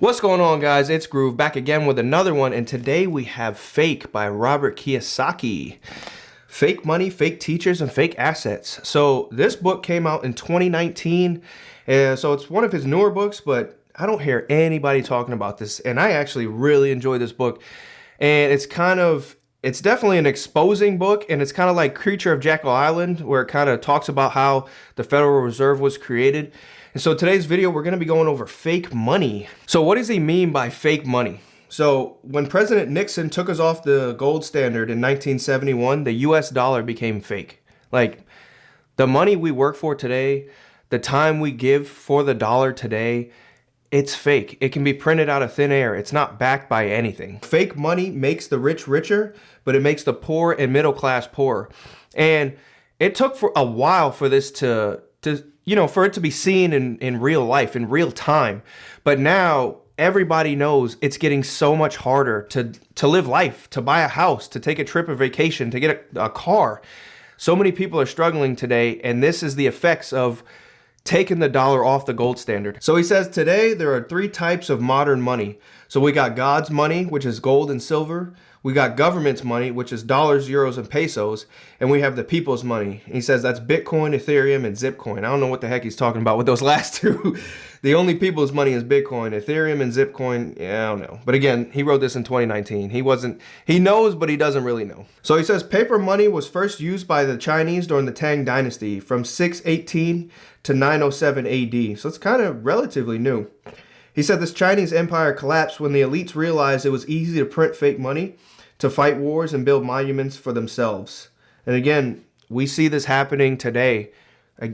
What's going on, guys? It's Groove back again with another one, and today we have Fake by Robert Kiyosaki. Fake money, fake teachers, and fake assets. So this book came out in 2019, so it's one of his newer books, but I don't hear anybody talking about this, and I actually really enjoy this book. And it's definitely an exposing book, and it's kind of like Creature of Jekyll Island, where it kind of talks about how the Federal Reserve was created. And so today's video, we're going to be going over fake money. So what does he mean by fake money? So when President Nixon took us off the gold standard in 1971, the US dollar became fake. Like the money we work for today, the time we give for the dollar today, it's fake. It can be printed out of thin air. It's not backed by anything. Fake money makes the rich richer, but it makes the poor and middle class poorer. And it took for a while for this for it to be seen in real life, in real time. But now everybody knows it's getting so much harder to live life, to buy a house, to take a trip or vacation, to get a car. So many people are struggling today, and this is the effects of taking the dollar off the gold standard. So he says today there are three types of modern money. So we got God's money, which is gold and silver. We got government's money, which is dollars, euros, and pesos. And we have the people's money. And he says that's Bitcoin, Ethereum, and Zipcoin. I don't know what the heck he's talking about with those last two. The only people's money is Bitcoin. Ethereum and Zipcoin, yeah, I don't know. But again, he wrote this in 2019. He knows, but he doesn't really know. So he says paper money was first used by the Chinese during the Tang Dynasty from 618 to 907 AD. So it's kind of relatively new. He said this Chinese empire collapsed when the elites realized it was easy to print fake money to fight wars and build monuments for themselves. And again, we see this happening today.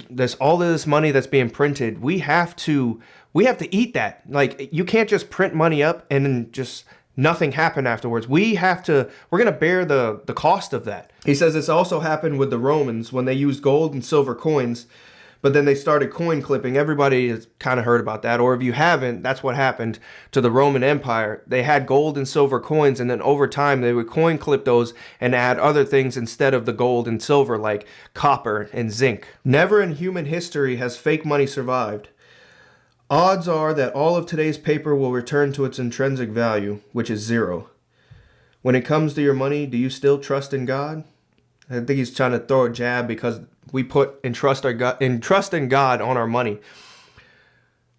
There's all of this money that's being printed. We have to eat that. Like, you can't just print money up and then just nothing happen afterwards. We're going to bear the cost of that. He says this also happened with the Romans when they used gold and silver coins, but then they started coin clipping. Everybody has kind of heard about that. Or if you haven't, that's what happened to the Roman Empire. They had gold and silver coins, and then over time they would coin clip those and add other things instead of the gold and silver, like copper and zinc. Never in human history has fake money survived. Odds are that all of today's paper will return to its intrinsic value, which is zero. When it comes to your money, do you still trust in God? I think he's trying to throw a jab because we put and trust in God on our money.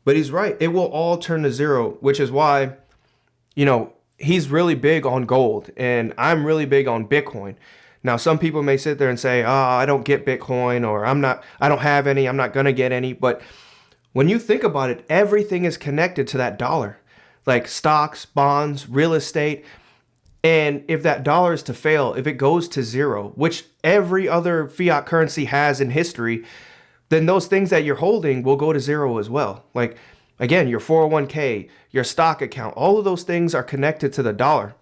But he's right. It will all turn to zero, which is why, he's really big on gold and I'm really big on Bitcoin. Now, some people may sit there and say, I don't get Bitcoin, or I don't have any, I'm not going to get any. But when you think about it, everything is connected to that dollar, like stocks, bonds, real estate. And if that dollar is to fail, if it goes to zero, which every other fiat currency has in history, then those things that you're holding will go to zero as well. Like, again, your 401k, your stock account, all of those things are connected to the dollar.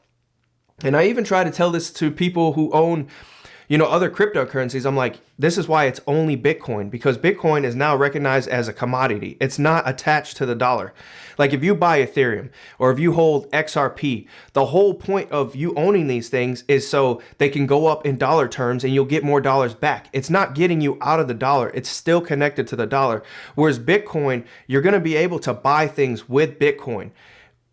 And I even try to tell this to people who own, other cryptocurrencies. I'm like, this is why it's only Bitcoin, because Bitcoin is now recognized as a commodity. It's not attached to the dollar. Like if you buy Ethereum or if you hold XRP, the whole point of you owning these things is so they can go up in dollar terms and you'll get more dollars back. It's not getting you out of the dollar. It's still connected to the dollar. Whereas Bitcoin, you're going to be able to buy things with Bitcoin.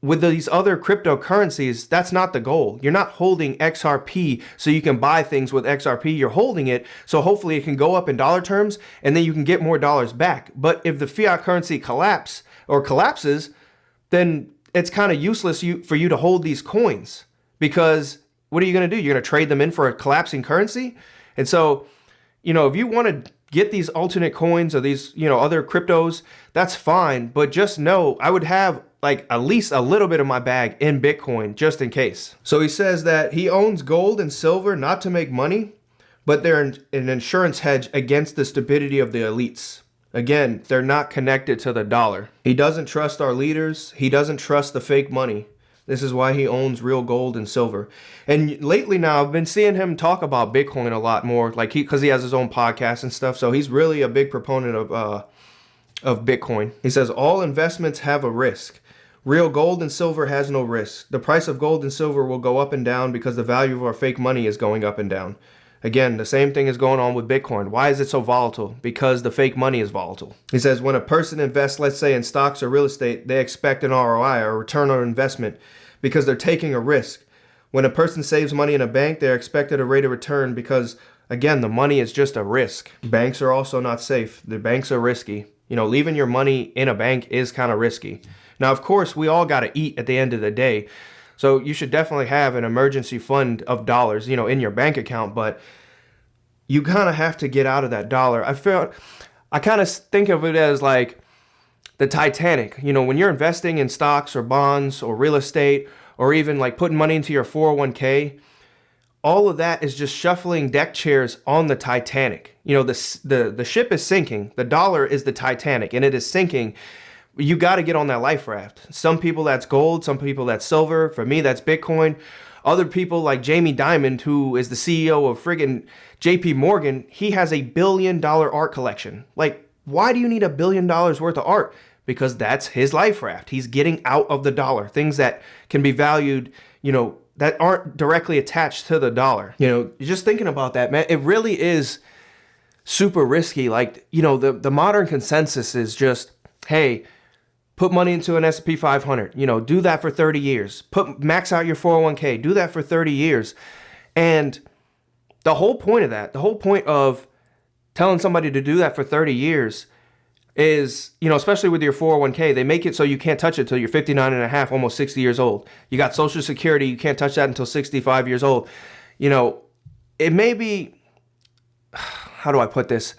With these other cryptocurrencies, that's not the goal. You're not holding XRP so you can buy things with XRP. You're holding it so hopefully it can go up in dollar terms and then you can get more dollars back. But if the fiat currency collapses, then it's kind of useless for you to hold these coins, because what are you going to do? You're going to trade them in for a collapsing currency? And so, if you want to get these alternate coins or these, other cryptos, that's fine. But just know I would have like at least a little bit of my bag in Bitcoin just in case. So he says that he owns gold and silver not to make money, but they're an insurance hedge against the stupidity of the elites. Again, they're not connected to the dollar. He doesn't trust our leaders. He doesn't trust the fake money. This is why he owns real gold and silver. And lately now, I've been seeing him talk about Bitcoin a lot more, because he has his own podcast and stuff. So he's really a big proponent of Bitcoin. He says all investments have a risk. Real gold and silver has no risk. The price of gold and silver will go up and down because the value of our fake money is going up and down. Again, the same thing is going on with Bitcoin. Why is it so volatile? Because the fake money is volatile. He says when a person invests, let's say in stocks or real estate, they expect an ROI or return on investment because they're taking a risk. When a person saves money in a bank, they're expected a rate of return because, again, the money is just a risk. Banks are also not safe. The banks are risky. Leaving your money in a bank is kind of risky. Now, of course, we all got to eat at the end of the day. So you should definitely have an emergency fund of dollars, in your bank account, but you kind of have to get out of that dollar. I kind of think of it as like the Titanic. When you're investing in stocks or bonds or real estate or even like putting money into your 401k, all of that is just shuffling deck chairs on the Titanic. The ship is sinking. The dollar is the Titanic and it is sinking. You got to get on that life raft. Some people that's gold, some people that's silver. For me, that's Bitcoin. Other people like Jamie Dimon, who is the CEO of friggin' JP Morgan, he has $1 billion art collection. Like, why do you need $1 billion worth of art? Because that's his life raft. He's getting out of the dollar. Things that can be valued, that aren't directly attached to the dollar. Just thinking about that, man, it really is super risky. Like, the modern consensus is just, hey, put money into an S&P 500, do that for 30 years. Max out your 401k, do that for 30 years. And the whole point of telling somebody to do that for 30 years is, especially with your 401k, they make it so you can't touch it till you're 59 and a half, almost 60 years old. You got Social Security, you can't touch that until 65 years old. It may be, how do I put this?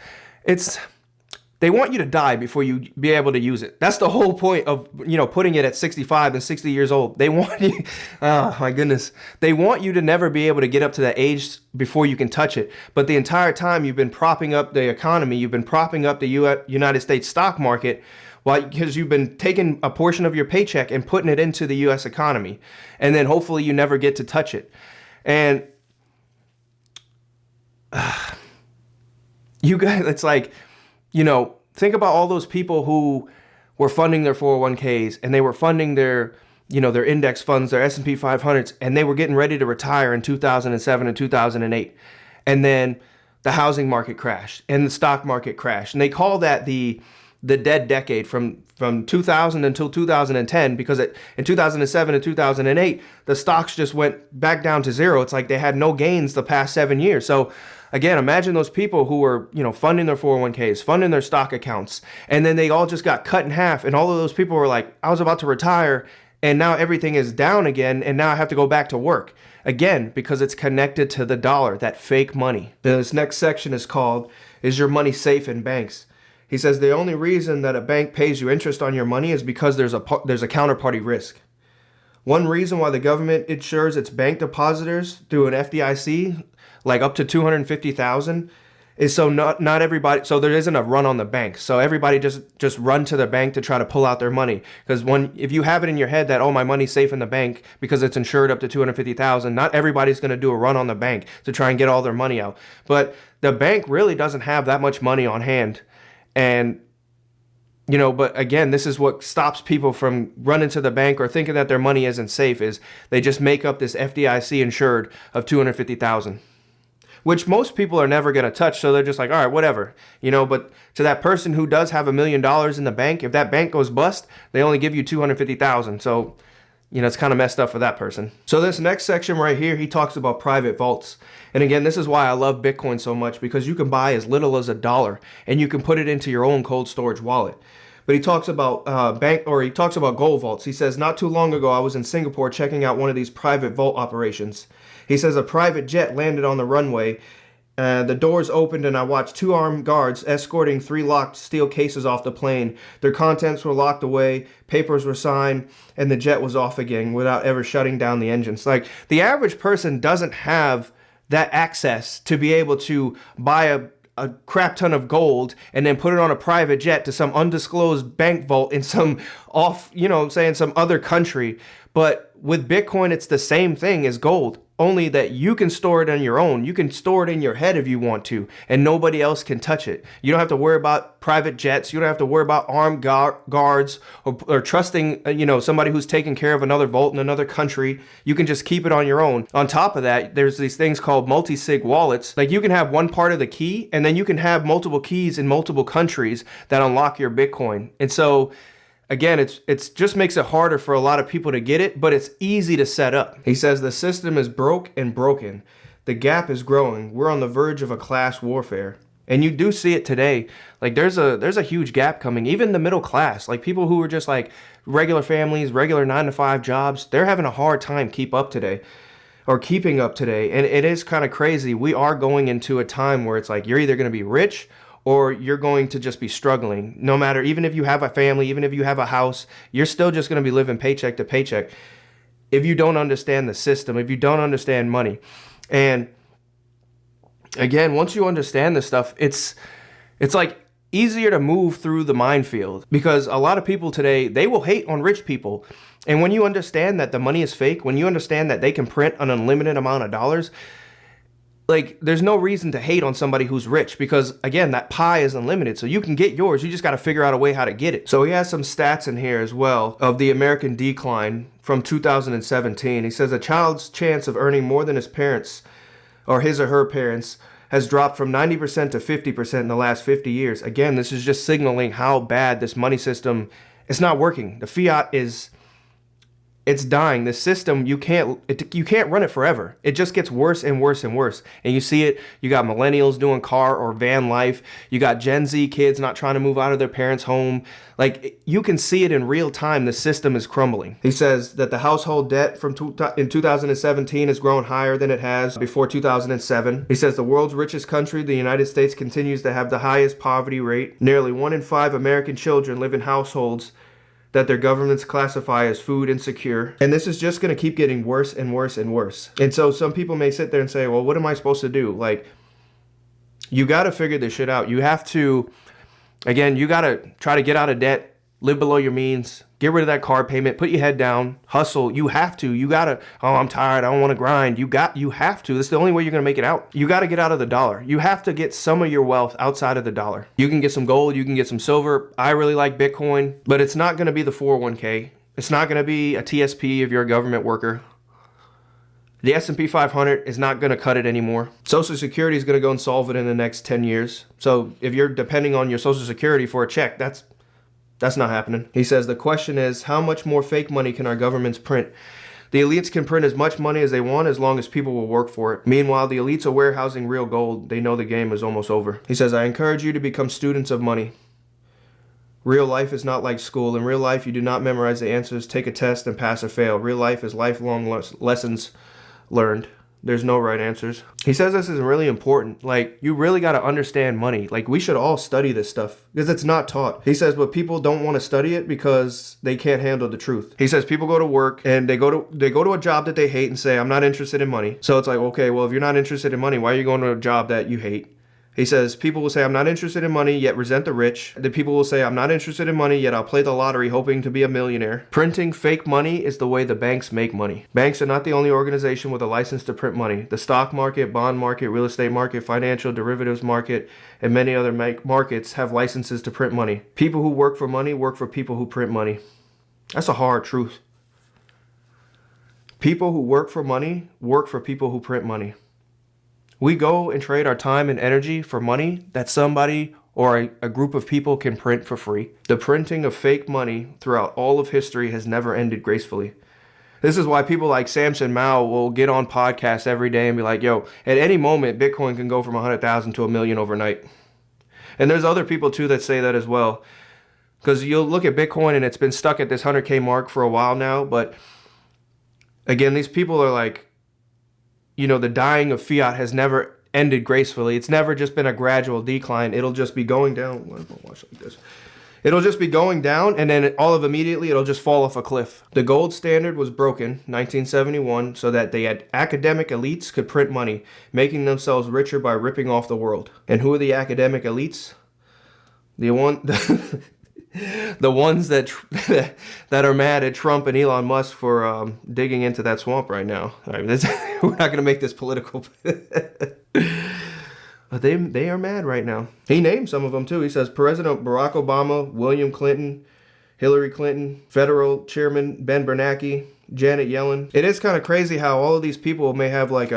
They want you to die before you be able to use it. That's the whole point of, putting it at 65 and 60 years old. They want you, oh my goodness. They want you to never be able to get up to that age before you can touch it. But the entire time you've been propping up the economy, you've been propping up the United States stock market, because you've been taking a portion of your paycheck and putting it into the US economy. And then hopefully you never get to touch it. And you guys, it's like, think about all those people who were funding their 401ks and they were funding their index funds, their S&P 500s, and they were getting ready to retire in 2007 and 2008. And then the housing market crashed and the stock market crashed. And they call that the dead decade from 2000 until 2010, because in 2007 and 2008, the stocks just went back down to zero. It's like they had no gains the past 7 years. So again, imagine those people who were, funding their 401ks, funding their stock accounts, and then they all just got cut in half. And all of those people were like, I was about to retire and now everything is down again. And now I have to go back to work again, because it's connected to the dollar, that fake money. This next section is called, is your money safe in banks? He says the only reason that a bank pays you interest on your money is because there's a counterparty risk. One reason why the government insures its bank depositors through an FDIC, like up to $250,000, is so not everybody, so there isn't a run on the bank. So everybody just run to the bank to try to pull out their money. Because if you have it in your head that, oh, my money's safe in the bank because it's insured up to $250,000, not everybody's going to do a run on the bank to try and get all their money out. But the bank really doesn't have that much money on hand. And, but again, this is what stops people from running to the bank or thinking that their money isn't safe, is they just make up this FDIC insured of $250,000, which most people are never going to touch. So they're just like, all right, whatever, but to that person who does have $1 million in the bank, if that bank goes bust, they only give you $250,000. So, it's kind of messed up for that person. So this next section right here, he talks about private vaults. And again, this is why I love Bitcoin so much, because you can buy as little as $1 and you can put it into your own cold storage wallet. But he talks about he talks about gold vaults. He says, not too long ago, I was in Singapore checking out one of these private vault operations. He says a private jet landed on the runway. The doors opened and I watched 2 armed guards escorting 3 locked steel cases off the plane. Their contents were locked away, papers were signed, and the jet was off again without ever shutting down the engines. Like, the average person doesn't have that access to be able to buy a crap ton of gold and then put it on a private jet to some undisclosed bank vault in some some other country. But with Bitcoin, it's the same thing as gold. only that you can store it on your own. You can store it in your head if you want to, and nobody else can touch it. You don't have to worry about private jets. You don't have to worry about armed guards or trusting, somebody who's taking care of another vault in another country. You can just keep it on your own. On top of that, there's these things called multi-sig wallets. Like, you can have one part of the key, and then you can have multiple keys in multiple countries that unlock your Bitcoin. And so, again, it's just makes it harder for a lot of people to get it, but it's easy to set up. He says the system is broke and broken. The gap is growing. We're on the verge of a class warfare. And you do see it today. Like, there's a huge gap coming. Even the middle class, like people who are just like regular families, regular 9-to-5 jobs, they're having a hard time keeping up today. And it is kind of crazy. We are going into a time where it's like you're either going to be rich or you're going to just be struggling. No matter, even if you have a family, even if you have a house, you're still just going to be living paycheck to paycheck if you don't understand the system, if you don't understand money. And again, once you understand this stuff, it's like easier to move through the minefield, because a lot of people today, they will hate on rich people. And when you understand that the money is fake, when you understand that they can print an unlimited amount of dollars, like, there's no reason to hate on somebody who's rich, because again, that pie is unlimited. So you can get yours. You just got to figure out a way how to get it. So he has some stats in here as well of the American decline from 2017. He says a child's chance of earning more than his parents or his or her parents has dropped from 90% to 50% in the last 50 years. Again, this is just signaling how bad this money system is not working. The fiat it's dying. The system, you can't run it forever. It just gets worse and worse and worse. And you see it. You got millennials doing car or van life. You got Gen Z kids not trying to move out of their parents' home. Like, you can see it in real time. The system is crumbling. He says that the household debt in 2017 has grown higher than it has before 2007. He says the world's richest country, the United States, continues to have the highest poverty rate. Nearly 1 in 5 American children live in households that their governments classify as food insecure. And this is just going to keep getting worse and worse and worse. And so some people may sit there and say, well, what am I supposed to do? Like, you got to figure this shit out. You have to, again, you got to try to get out of debt, live below your means, get rid of that car payment, put your head down, hustle. You have to. You got to, oh, I'm tired, I don't want to grind. You have to. That's the only way you're going to make it out. You got to get out of the dollar. You have to get some of your wealth outside of the dollar. You can get some gold, you can get some silver. I really like Bitcoin, but it's not going to be the 401k. It's not going to be a TSP if you're a government worker. The S&P 500 is not going to cut it anymore. Social Security is going to go and solve it in the next 10 years. So if you're depending on your Social Security for a check, that's not happening. He says the question is, how much more fake money can our governments print? The elites can print as much money as they want as long as people will work for it. Meanwhile, the elites are warehousing real gold. They know the game is almost over. He says, I encourage you to become students of money. Real life is not like school. In real life, you do not memorize the answers, take a test, and pass or fail. Real life is lifelong lessons learned. There's no right answers. He says this is really important. Like, you really got to understand money. Like, we should all study this stuff because it's not taught. He says, but people don't want to study it because they can't handle the truth. He says people go to work and they go to a job that they hate and say, I'm not interested in money. So it's like, okay, well, if you're not interested in money, why are you going to a job that you hate? He says, people will say, I'm not interested in money, yet resent the rich. The people will say, I'm not interested in money, yet I'll play the lottery hoping to be a millionaire. Printing fake money is the way the banks make money. Banks are not the only organization with a license to print money. The stock market, bond market, real estate market, financial derivatives market, and many other markets have licenses to print money. People who work for money work for people who print money. That's a hard truth. People who work for money work for people who print money. We go and trade our time and energy for money that somebody or a group of people can print for free. The printing of fake money throughout all of history has never ended gracefully. This is why people like Samson Mao will get on podcasts every day and be like, yo, at any moment, Bitcoin can go from 100,000 to 1 million overnight. And there's other people too that say that as well. Because you'll look at Bitcoin and it's been stuck at this 100K mark for a while now. But again, these people are like, the dying of fiat has never ended gracefully. It's never just been a gradual decline. It'll just be going down. Watch like this. It'll just be going down, and then immediately it'll just fall off a cliff. The gold standard was broken, 1971, so that the academic elites could print money, making themselves richer by ripping off the world. And who are the academic elites? the ones that that are mad at Trump and Elon Musk for digging into that swamp right now. All right, we're not going to make this political. But they are mad right now. He named some of them too. He says President Barack Obama, William Clinton, Hillary Clinton, Federal Chairman Ben Bernanke, Janet Yellen. It is kind of crazy how all of these people may have like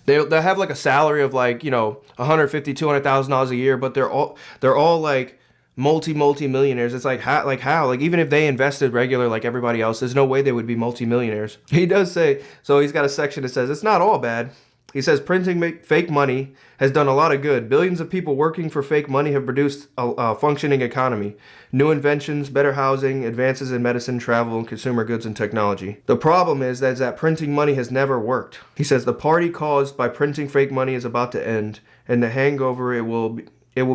they'll have like a salary of like, you know, $150,000-$200,000 a year, but they're all like multi-millionaires. It's like how even if they invested regular like everybody else, there's no way they would be multi-millionaires. He does say, so he's got a section that says it's not all bad. He says printing fake money has done a lot of good. Billions of people working for fake money have produced a functioning economy. New inventions, better housing, advances in medicine, travel, and consumer goods and technology. The problem is that printing money has never worked. He says the party caused by printing fake money is about to end, and the hangover it will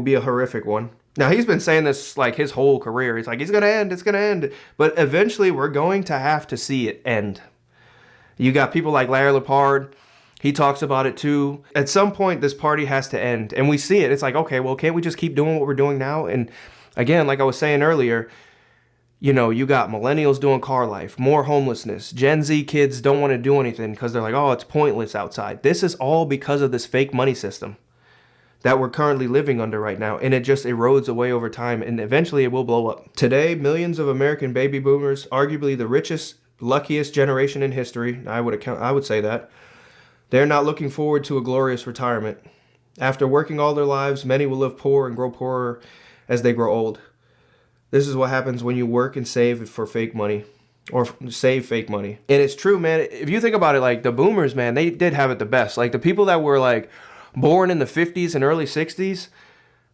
be a horrific one. Now, he's been saying this like his whole career. He's like, it's going to end. But eventually we're going to have to see it end. You got people like Larry Lepard. He talks about it too. At some point, this party has to end. And we see it. It's like, okay, well, can't we just keep doing what we're doing now? And again, like I was saying earlier, you know, you got millennials doing car life, more homelessness. Gen Z kids don't want to do anything because they're like, oh, it's pointless outside. This is all because of this fake money system that we're currently living under right now. And it just erodes away over time. And eventually it will blow up. Today, millions of American baby boomers, arguably the richest, luckiest generation in history, I would say that, they're not looking forward to a glorious retirement. After working all their lives, many will live poor and grow poorer as they grow old. This is what happens when you work and save for fake money, or save fake money. And it's true, man. If you think about it, like the boomers, man, they did have it the best. Like the people that were like born in the 50s and early 60s,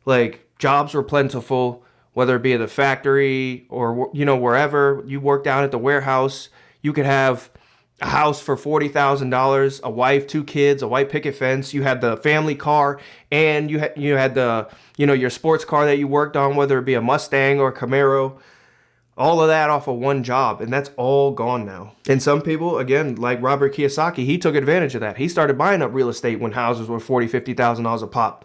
like jobs were plentiful, whether it be at the factory or, you know, wherever you worked down at the warehouse, you could have a house for $40,000, a wife, 2 kids, a white picket fence. You had the family car, and you had the, you know, your sports car that you worked on, whether it be a Mustang or a Camaro. All of that off of one job, and that's all gone now. And some people, again, like Robert Kiyosaki, he took advantage of that. He started buying up real estate when houses were $40,000, $50,000 a pop.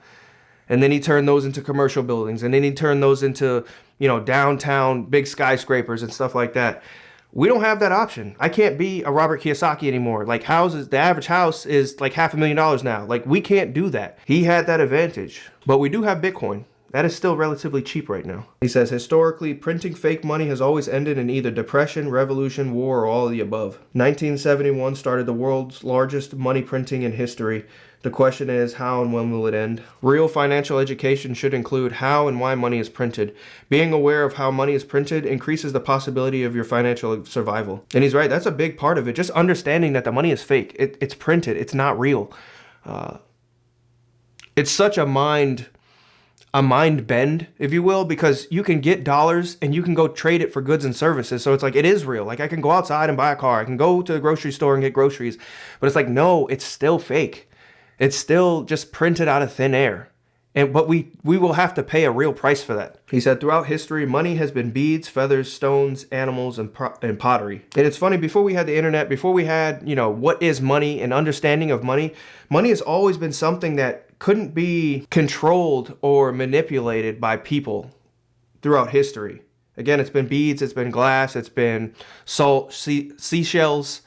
And then he turned those into commercial buildings, and then he turned those into, you know, downtown big skyscrapers and stuff like that. We don't have that option. I can't be a Robert Kiyosaki anymore. Like houses, the average house is like $500,000 now. Like we can't do that. He had that advantage. But we do have Bitcoin. That is still relatively cheap right now. He says, historically, printing fake money has always ended in either depression, revolution, war, or all of the above. 1971 started the world's largest money printing in history. The question is, how and when will it end? Real financial education should include how and why money is printed. Being aware of how money is printed increases the possibility of your financial survival. And he's right, that's a big part of it. Just understanding that the money is fake. It's printed. It's not real. It's such a mind bend, if you will, because you can get dollars and you can go trade it for goods and services. So it's like, it is real. Like I can go outside and buy a car. I can go to the grocery store and get groceries. But it's like, no, it's still fake. It's still just printed out of thin air. But we will have to pay a real price for that. He said, throughout history, money has been beads, feathers, stones, animals, and pottery. And it's funny, before we had the internet, before we had, you know, what is money and understanding of money, money has always been something that couldn't be controlled or manipulated by people throughout history. Again, it's been beads, it's been glass, it's been salt, seashells.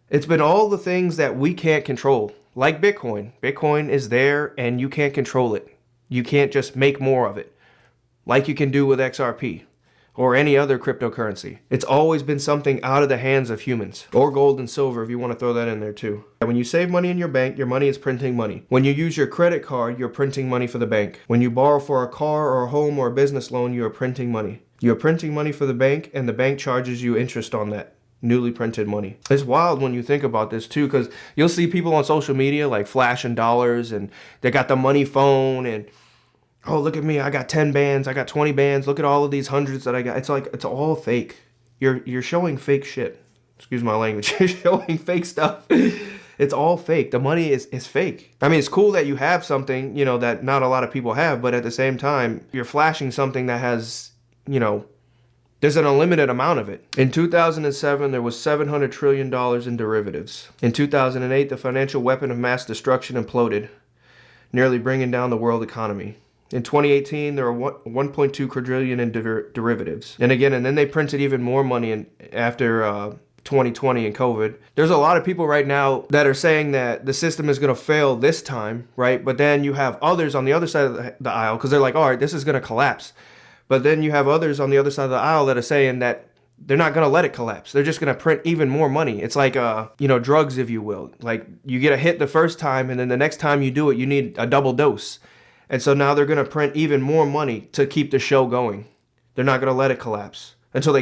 It's been all the things that we can't control. Like Bitcoin. Bitcoin is there and you can't control it. You can't just make more of it like you can do with XRP or any other cryptocurrency. It's always been something out of the hands of humans, or gold and silver if you want to throw that in there too. When you save money in your bank, your money is printing money. When you use your credit card, you're printing money for the bank. When you borrow for a car or a home or a business loan, you are printing money. You're printing money for the bank, and the bank charges you interest on that newly printed money. It's wild when you think about this too, because you'll see people on social media like flashing dollars, and they got the money phone, and oh, look at me, I got 10 bands, I got 20 bands, look at all of these hundreds that I got. It's like, it's all fake. You're showing fake shit. Excuse my language. You're showing fake stuff. It's all fake. The money is fake. I mean, it's cool that you have something, you know, that not a lot of people have, but at the same time, you're flashing something that has, you know, there's an unlimited amount of it. In 2007, there was $700 trillion in derivatives. In 2008, the financial weapon of mass destruction imploded, nearly bringing down the world economy. In 2018, there were 1.2 quadrillion in derivatives. And again, and then they printed even more money after 2020 and COVID. There's a lot of people right now that are saying that the system is going to fail this time, right? But then you have others on the other side of the aisle because they're like, all right, this is going to collapse. But then you have others on the other side of the aisle that are saying that they're not going to let it collapse. They're just going to print even more money. It's like, drugs, if you will. Like you get a hit the first time and then the next time you do it, you need a double dose. And so now they're going to print even more money to keep the show going. They're not going to let it collapse until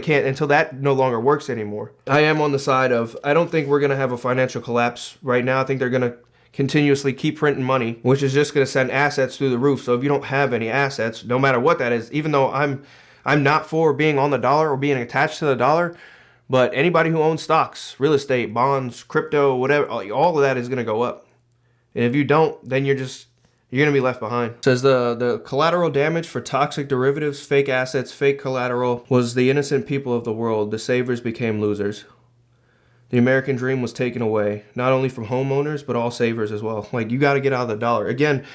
that no longer works anymore. I am on the side of, I don't think we're going to have a financial collapse right now. I think they're going to continuously keep printing money, which is just going to send assets through the roof. So if you don't have any assets, no matter what that is, even though I'm not for being on the dollar or being attached to the dollar, but anybody who owns stocks, real estate, bonds, crypto, whatever, all of that is going to go up. And if you don't, then you're going to be left behind. It says the collateral damage for toxic derivatives, fake assets, fake collateral was the innocent people of the world. The savers became losers. The American dream was taken away, not only from homeowners, but all savers as well. Like, you got to get out of the dollar. Again,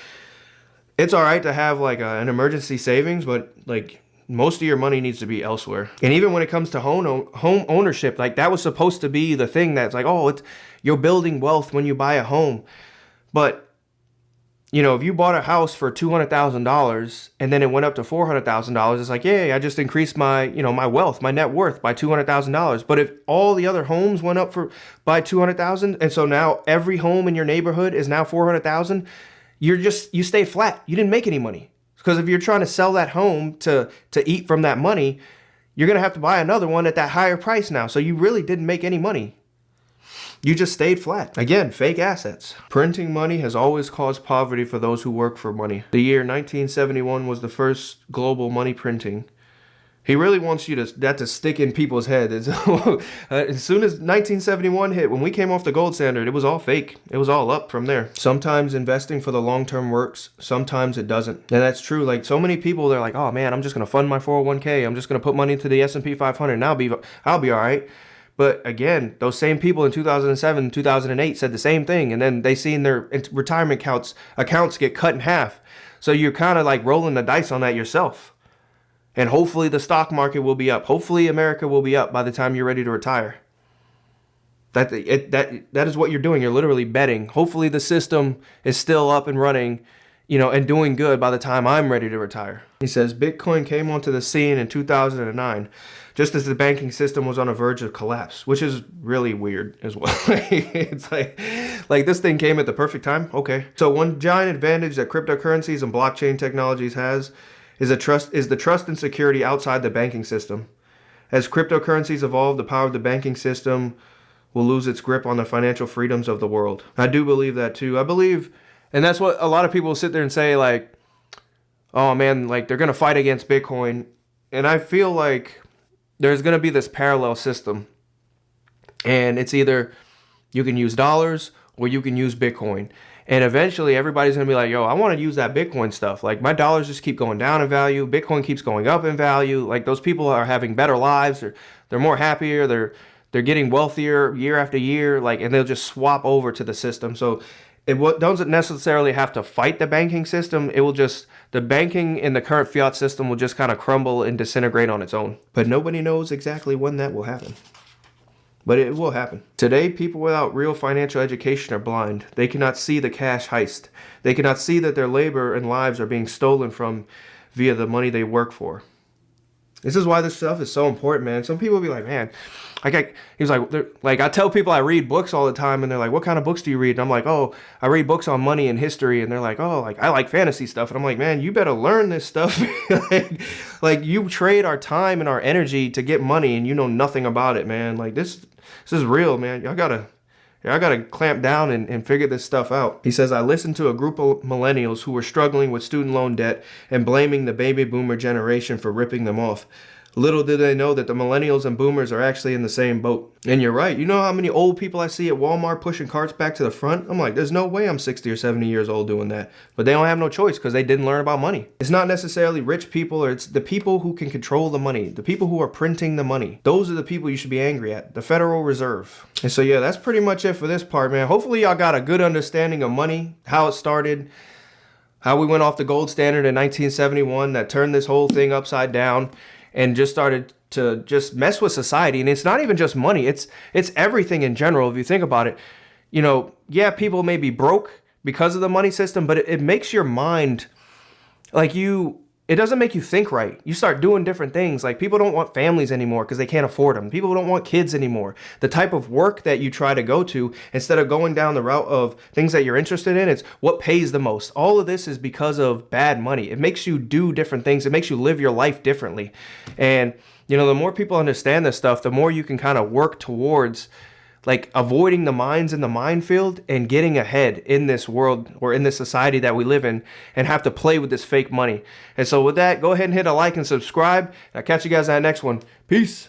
it's all right to have like an emergency savings, but like most of your money needs to be elsewhere. And even when it comes to home ownership, like that was supposed to be the thing that's like, oh, you're building wealth when you buy a home. But if you bought a house for $200,000 and then it went up to $400,000, it's like, yay, I just increased my, my wealth, my net worth by $200,000. But if all the other homes went up by $200,000, and so now every home in your neighborhood is now $400,000, you stay flat. You didn't make any money. Because if you're trying to sell that home to eat from that money, you're going to have to buy another one at that higher price now. So you really didn't make any money. You just stayed flat. Again, fake assets. Printing money has always caused poverty for those who work for money. The year 1971 was the first global money printing. He really wants that to stick in people's heads. As soon as 1971 hit, when we came off the gold standard, it was all fake. It was all up from there. Sometimes investing for the long term works. Sometimes it doesn't. And that's true. Like so many people, they're like, oh man, I'm just going to fund my 401k. I'm just going to put money into the S&P 500 and I'll be all right. But again, those same people in 2007, 2008 said the same thing. And then they seen their retirement accounts get cut in half. So you're kind of like rolling the dice on that yourself. And hopefully the stock market will be up. Hopefully America will be up by the time you're ready to retire. That is what you're doing. You're literally betting. Hopefully the system is still up and running, and doing good by the time I'm ready to retire. He says Bitcoin came onto the scene in 2009. Just as the banking system was on the verge of collapse, which is really weird as well. It's like this thing came at the perfect time. Okay. So one giant advantage that cryptocurrencies and blockchain technologies has is the trust and security outside the banking system. As cryptocurrencies evolve, the power of the banking system will lose its grip on the financial freedoms of the world. I do believe that too. I believe, and that's what a lot of people sit there and say, like, oh man, like they're going to fight against Bitcoin. And I feel like there's going to be this parallel system, and it's either you can use dollars or you can use Bitcoin. And eventually everybody's going to be like, yo, I want to use that Bitcoin stuff. Like my dollars just keep going down in value. Bitcoin keeps going up in value. Like those people are having better lives. They're more happier. They're getting wealthier year after year. Like, and they'll just swap over to the system. So it doesn't necessarily have to fight the banking system. The banking in the current fiat system will just kind of crumble and disintegrate on its own. But nobody knows exactly when that will happen. But it will happen. Today, people without real financial education are blind. They cannot see the cash heist. They cannot see that their labor and lives are being stolen from via the money they work for. This is why this stuff is so important, man. Some people be like, man, he's like, I tell people I read books all the time, and they're like, what kind of books do you read? And I'm like, oh, I read books on money and history. And they're like, oh, like I like fantasy stuff. And I'm like, man, you better learn this stuff. like you trade our time and our energy to get money, and you know nothing about it, man. Like this is real, man. Y'all gotta clamp down and figure this stuff out. He says, I listened to a group of millennials who were struggling with student loan debt and blaming the baby boomer generation for ripping them off. Little did they know that the millennials and boomers are actually in the same boat. And you're right. You know how many old people I see at Walmart pushing carts back to the front? I'm like, there's no way I'm 60 or 70 years old doing that. But they don't have no choice because they didn't learn about money. It's not necessarily rich people, or it's the people who can control the money. The people who are printing the money. Those are the people you should be angry at. The Federal Reserve. And so yeah, that's pretty much it for this part, man. Hopefully y'all got a good understanding of money, how it started, how we went off the gold standard in 1971 that turned this whole thing upside down and just started to just mess with society. And it's not even just money. It's everything in general. If you think about it, you know, yeah, people may be broke because of the money system, but it makes your mind like it doesn't make you think right. You start doing different things. Like people don't want families anymore because they can't afford them. People don't want kids anymore. The type of work that you try to go to, instead of going down the route of things that you're interested in, it's what pays the most. All of this is because of bad money. It makes you do different things. It makes you live your life differently. And, you know, the more people understand this stuff, the more you can kind of work towards like avoiding the mines in the minefield and getting ahead in this world or in this society that we live in and have to play with this fake money. And so with that, go ahead and hit a like and subscribe. I'll catch you guys on the next one. Peace.